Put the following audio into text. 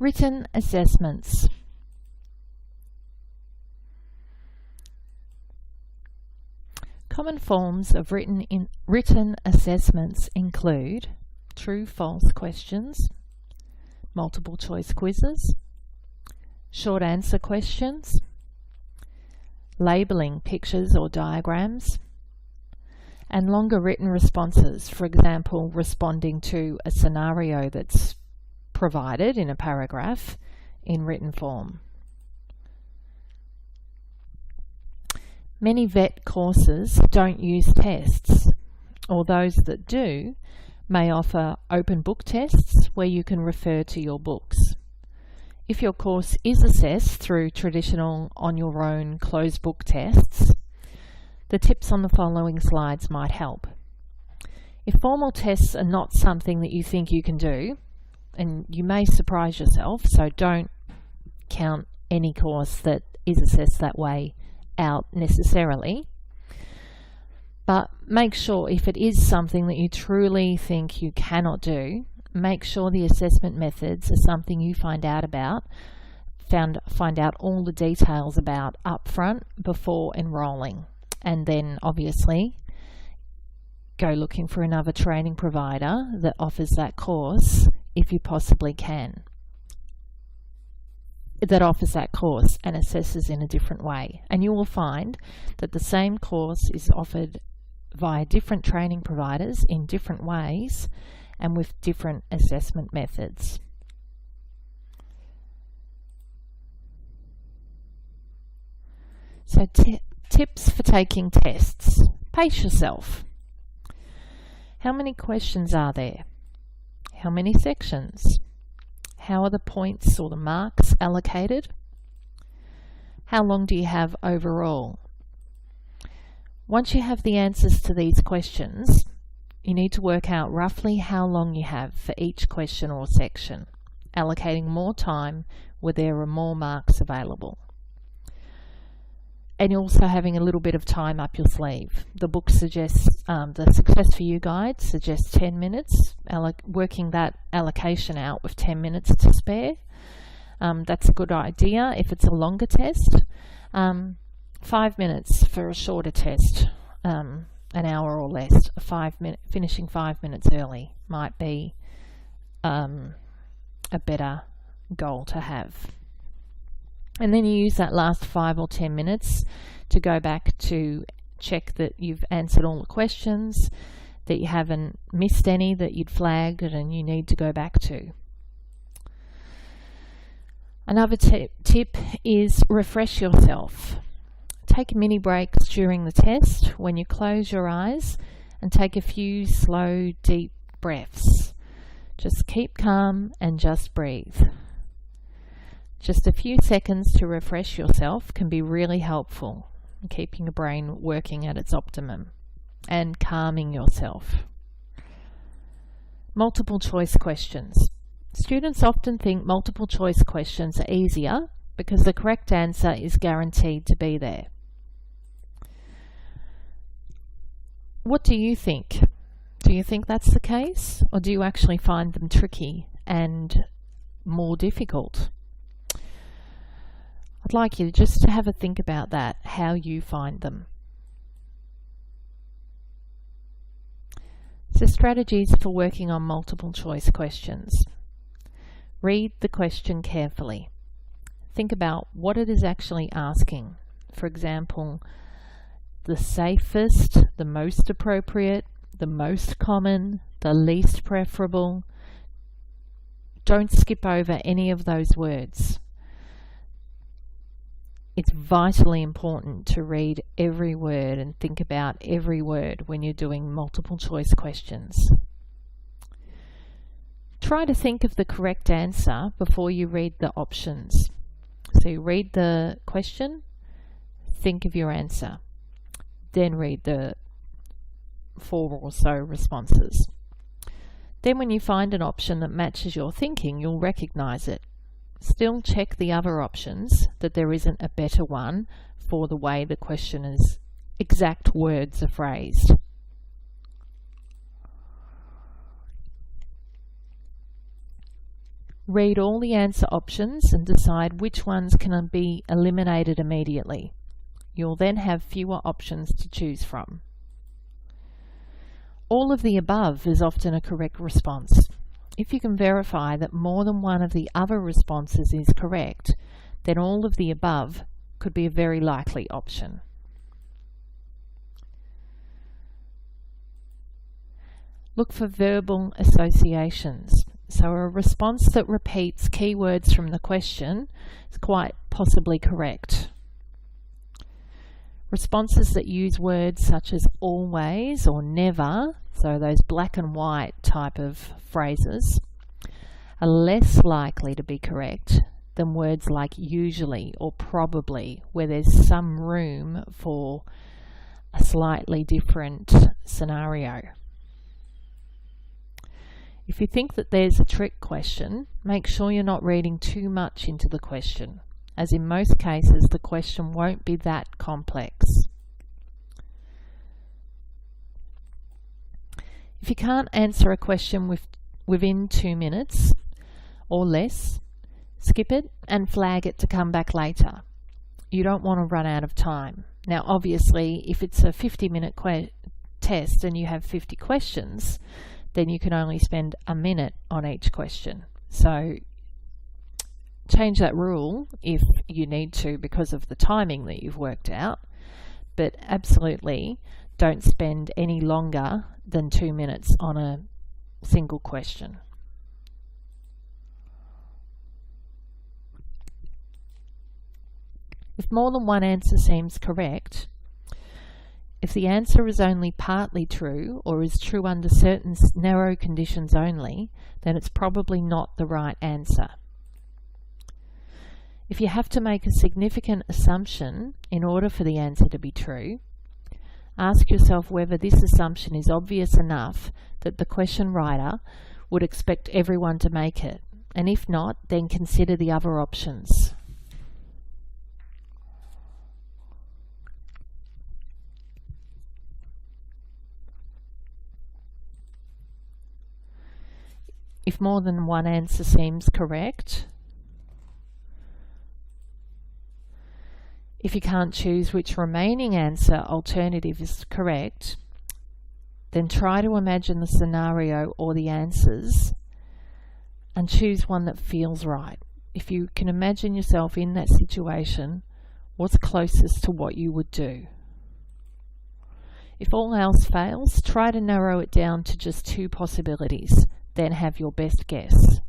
Written assessments. Common forms of written assessments include true-false questions, multiple choice quizzes, short answer questions, labeling pictures or diagrams, and longer written responses, for example, responding to a scenario that's provided in a paragraph in written form. Many VET courses don't use tests, or those that do may offer open book tests where you can refer to your books. If your course is assessed through traditional on-your-own closed book tests, the tips on the following slides might help. If formal tests are not something that you think you can do, and you may surprise yourself, so don't count any course that is assessed that way out necessarily, but make sure if it is something that you truly think you cannot do, make sure the assessment methods are something you find out all the details about up front before enrolling, and then obviously go looking for another training provider that offers that course if you possibly can, that offers that course and assesses in a different way. And you will find that the same course is offered via different training providers in different ways and with different assessment methods. So tips for taking tests. Pace yourself. How many questions are there? How many sections? How are the points or the marks allocated? How long do you have overall? Once you have the answers to these questions, you need to work out roughly how long you have for each question or section, allocating more time where there are more marks available. And also having a little bit of time up your sleeve. The book suggests, the Success for You guide suggests 10 minutes, working that allocation out with 10 minutes to spare. That's a good idea if it's a longer test. 5 minutes for a shorter test, an hour or less. Finishing 5 minutes early might be a better goal to have. And then you use that last 5 or 10 minutes to go back to check that you've answered all the questions, that you haven't missed any that you'd flagged and you need to go back to. Another tip is refresh yourself. Take mini breaks during the test when you close your eyes and take a few slow, deep breaths. Just keep calm and just breathe. Just a few seconds to refresh yourself can be really helpful in keeping your brain working at its optimum and calming yourself. Multiple choice questions. Students often think multiple choice questions are easier because the correct answer is guaranteed to be there. What do you think? Do you think that's the case, or do you actually find them tricky and more difficult? I'd like you just to have a think about that, how you find them. So strategies for working on multiple choice questions. Read the question carefully. Think about what it is actually asking. For example, the safest, the most appropriate, the most common, the least preferable. Don't skip over any of those words. It's vitally important to read every word and think about every word when you're doing multiple choice questions. Try to think of the correct answer before you read the options. So you read the question, think of your answer, then read the 4 or so responses. Then when you find an option that matches your thinking, you'll recognize it. Still check the other options, that there isn't a better one for the way the questioner's exact words are phrased. Read all the answer options and decide which ones can be eliminated immediately. You'll then have fewer options to choose from. All of the above is often a correct response. If you can verify that more than one of the other responses is correct, then all of the above could be a very likely option. Look for verbal associations. So a response that repeats keywords from the question is quite possibly correct. Responses that use words such as always or never, so those black and white type of phrases, are less likely to be correct than words like usually or probably, where there's some room for a slightly different scenario. If you think that there's a trick question, make sure you're not reading too much into the question, as in most cases the question won't be that complex. If you can't answer a question within 2 minutes or less, skip it and flag it to come back later. You don't want to run out of time. Now obviously if it's a 50-minute test and you have 50 questions, then you can only spend a minute on each question. So change that rule if you need to because of the timing that you've worked out, but absolutely don't spend any longer than 2 minutes on a single question. If more than one answer seems correct, if the answer is only partly true or is true under certain narrow conditions only, then it's probably not the right answer. If you have to make a significant assumption in order for the answer to be true, ask yourself whether this assumption is obvious enough that the question writer would expect everyone to make it, and if not, then consider the other options. If more than one answer seems correct, if you can't choose which remaining answer alternative is correct, then try to imagine the scenario or the answers and choose one that feels right. If you can imagine yourself in that situation, what's closest to what you would do? If all else fails, try to narrow it down to just 2 possibilities. Then have your best guess.